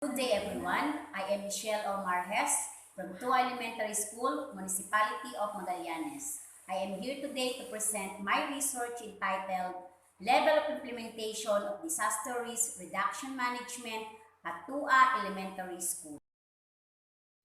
Good day everyone, I am Marges from Tua Elementary School, Municipality of Magallanes. I am here today to present my research entitled Level of Implementation of Disaster Risk Reduction Management at Tua Elementary School.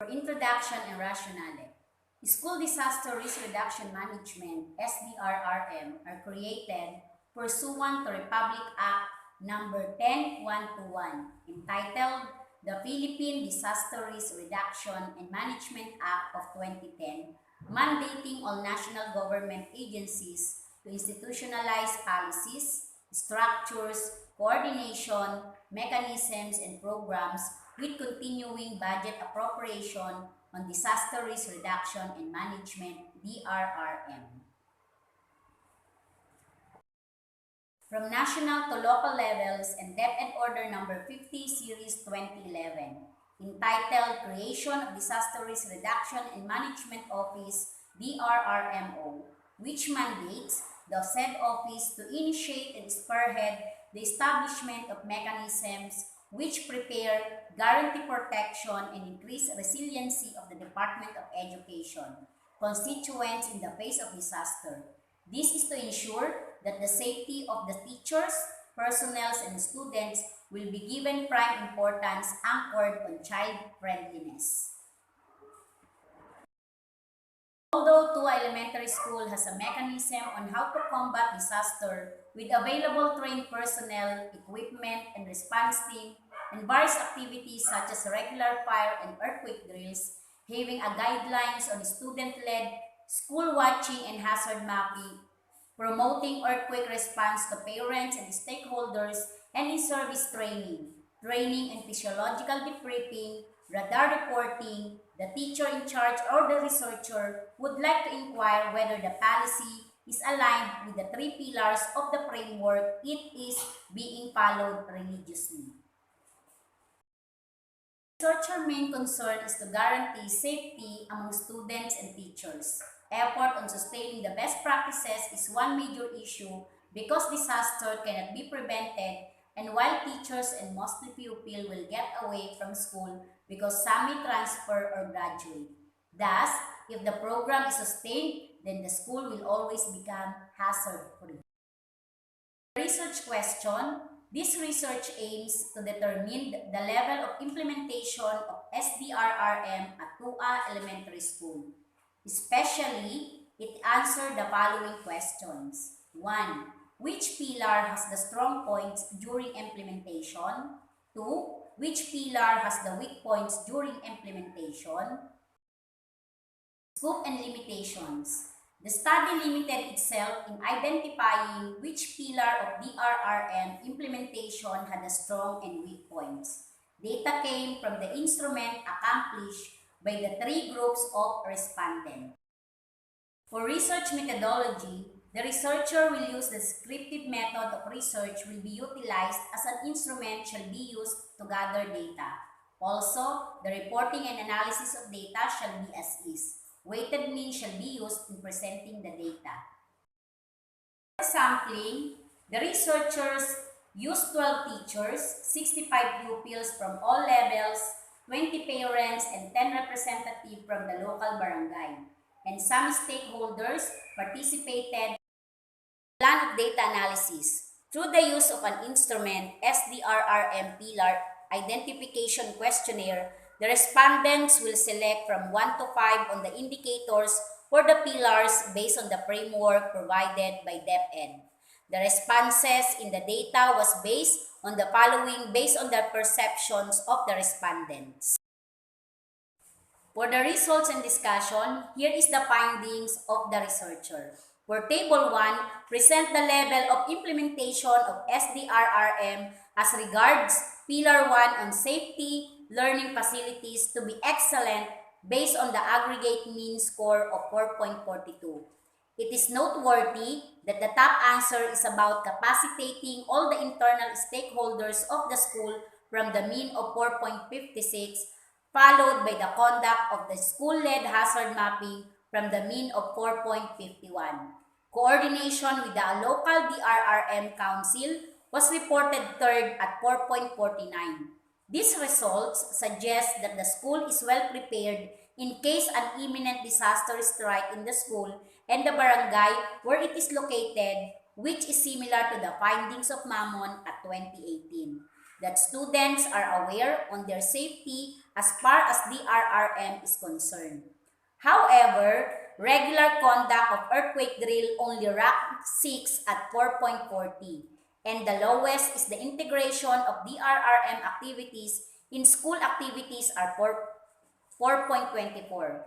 For introduction and rationale, School Disaster Risk Reduction Management (SDRRM) are created pursuant to Republic Act number 10121 entitled the Philippine Disaster Risk Reduction and Management Act of 2010, mandating all national government agencies to institutionalize policies, structures, coordination, mechanisms, and programs with continuing budget appropriation on disaster risk reduction and management (DRRM). From national to local levels and Dep Ed Order Number 50 Series 2011, entitled Creation of Disaster Risk Reduction and Management Office (DRRMO), which mandates the said office to initiate and spearhead the establishment of mechanisms which prepare, guarantee protection, and increase resiliency of the Department of Education, constituents in the face of disaster. This is to ensure that the safety of the teachers, personnel, and students will be given prime importance anchored on child friendliness. Although Tua Elementary School has a mechanism on how to combat disaster with available trained personnel, equipment, and response team, and various activities such as regular fire and earthquake drills, having a guidelines on student-led school watching and hazard mapping, promoting earthquake response to parents and stakeholders, and in-service training and physiological debriefing, radar reporting, the teacher in charge or the researcher would like to inquire whether the policy is aligned with the three pillars of the framework it is being followed religiously. The researcher's main concern is to guarantee safety among students and teachers. Effort on sustaining the best practices is one major issue because disaster cannot be prevented, and while teachers and mostly pupils will get away from school because some may transfer or graduate. Thus, if the program is sustained, then the school will always become hazard-free. Research question. This research aims to determine the level of implementation of SDRRM at Tua Elementary School. Especially, it answered the following questions. 1. Which pillar has the strong points during implementation? 2. Which pillar has the weak points during implementation? Scope and limitations. The study limited itself in identifying which pillar of DRRM implementation had the strong and weak points. Data came from the instrument accomplished by the three groups of respondents. For research methodology, the researcher will use the descriptive method of research will be utilized as an instrument shall be used to gather data. Also, the reporting and analysis of data shall be as is. Weighted mean shall be used in presenting the data. For sampling, the researchers used 12 teachers, 65 pupils from all levels, 20 parents, and 10 representatives from the local barangay. And some stakeholders participated in the plan of data analysis through the use of an instrument, SDRRM Pillar Identification Questionnaire. The respondents will select from 1 to 5 on the indicators for the pillars based on the framework provided by Dep Ed. The responses in the data was based on the following based on the perceptions of the respondents. For the results and discussion, here is the findings of the researcher. For Table 1, present the level of implementation of SDRRM as regards Pillar 1 on safety, learning facilities to be excellent based on the aggregate mean score of 4.42. It is noteworthy that the top answer is about capacitating all the internal stakeholders of the school from the mean of 4.56, followed by the conduct of the school-led hazard mapping from the mean of 4.51. Coordination with the local DRRM Council was reported third at 4.49. These results suggest that the school is well prepared in case an imminent disaster strikes in the school and the barangay where it is located, which is similar to the findings of Mamon at 2018. That students are aware on their safety as far as DRRM is concerned. However, regular conduct of earthquake drill only ranked 6 at 4.40, and the lowest is the integration of DRRM activities in school activities are 4.24.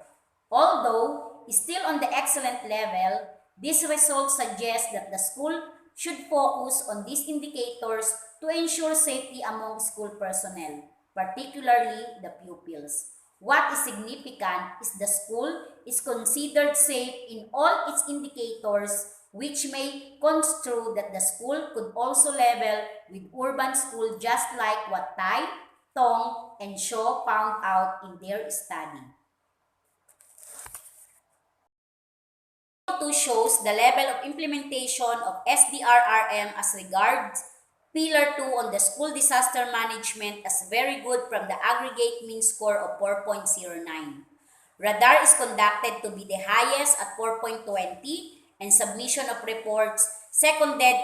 Although still on the excellent level, these results suggest that the school should focus on these indicators to ensure safety among school personnel, particularly the pupils. What is significant is the school is considered safe in all its indicators, which may construe that the school could also level with urban school just like what Tai, Tong, and Shaw found out in their study. 2 shows the level of implementation of SDRRM as regards Pillar 2 on the school disaster management as very good from the aggregate mean score of 4.09. Radar is conducted to be the highest at 4.20 and submission of reports seconded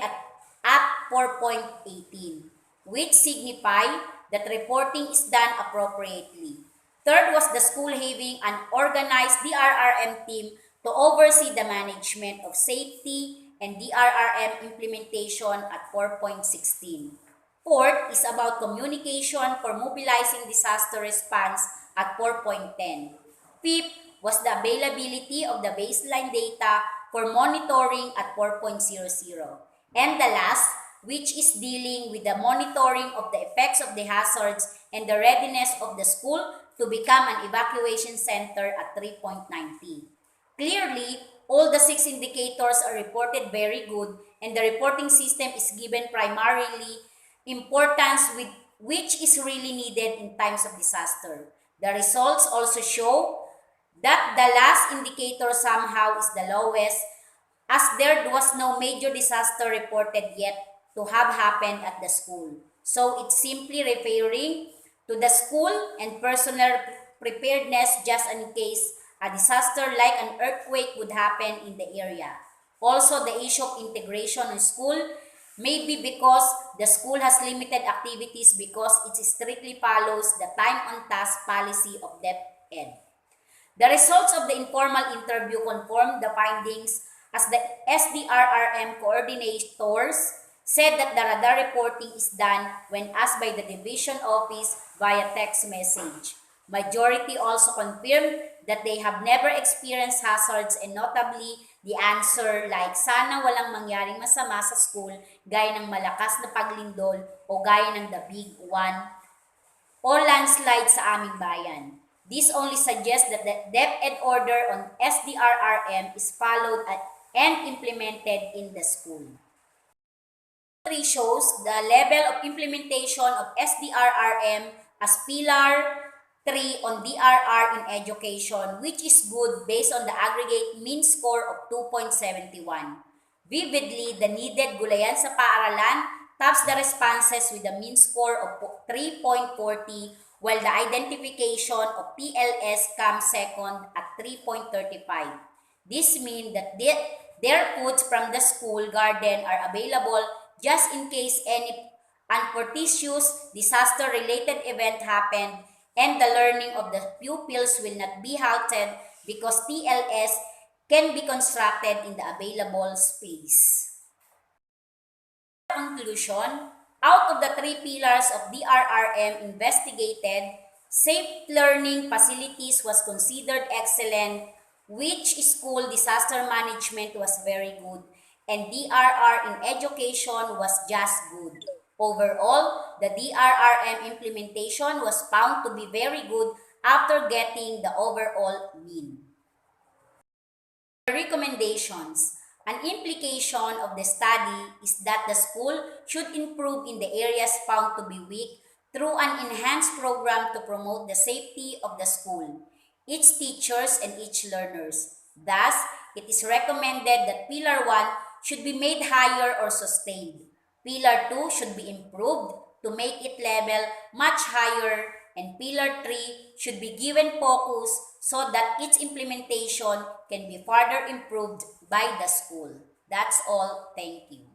at 4.18, which signify that reporting is done appropriately. Third was the school having an organized DRRM team to oversee the management of safety and DRRM implementation at 4.16. Fourth is about communication for mobilizing disaster response at 4.10. Fifth was the availability of the baseline data for monitoring at 4.00. And the last, which is dealing with the monitoring of the effects of the hazards and the readiness of the school to become an evacuation center at 3.90. Clearly, all the 6 indicators are reported very good and the reporting system is given primarily importance with which is really needed in times of disaster. The results also show that the last indicator somehow is the lowest as there was no major disaster reported yet to have happened at the school. So it's simply referring to the school and personnel preparedness just in case a disaster like an earthquake would happen in the area. Also, the issue of integration in school may be because the school has limited activities because it strictly follows the time on task policy of DepEd. The results of the informal interview confirmed the findings as the SDRRM coordinators said that the radar reporting is done when asked by the division office via text message. Majority also confirmed that they have never experienced hazards and notably the answer like sana walang mangyaring masama sa school gaya ng malakas na paglindol o gaya ng the big one o landslide sa aming bayan. This only suggests that the DepEd order on SDRRM is followed and implemented in the school. 3 shows the level of implementation of SDRRM as Pillar 3 on DRR in education, which is good based on the aggregate mean score of 2.71. Vividly, the needed gulayan sa paaralan tops the responses with a mean score of 3.40, while the identification of PLS comes second at 3.35. This means that their foods from the school garden are available just in case any unfortuitous disaster-related event happened and the learning of the pupils will not be halted because TLS can be constructed in the available space. Conclusion, out of the 3 pillars of DRRM investigated, safe learning facilities was considered excellent, which school disaster management was very good, and DRR in education was just good. Overall, the DRRM implementation was found to be very good after getting the overall mean. Recommendations. An implication of the study is that the school should improve in the areas found to be weak through an enhanced program to promote the safety of the school, its teachers, and its learners. Thus, it is recommended that Pillar 1 should be made higher or sustained. Pillar 2 should be improved. to make it level much higher, and Pillar 3 should be given focus so that its implementation can be further improved by the school. That's all. Thank you.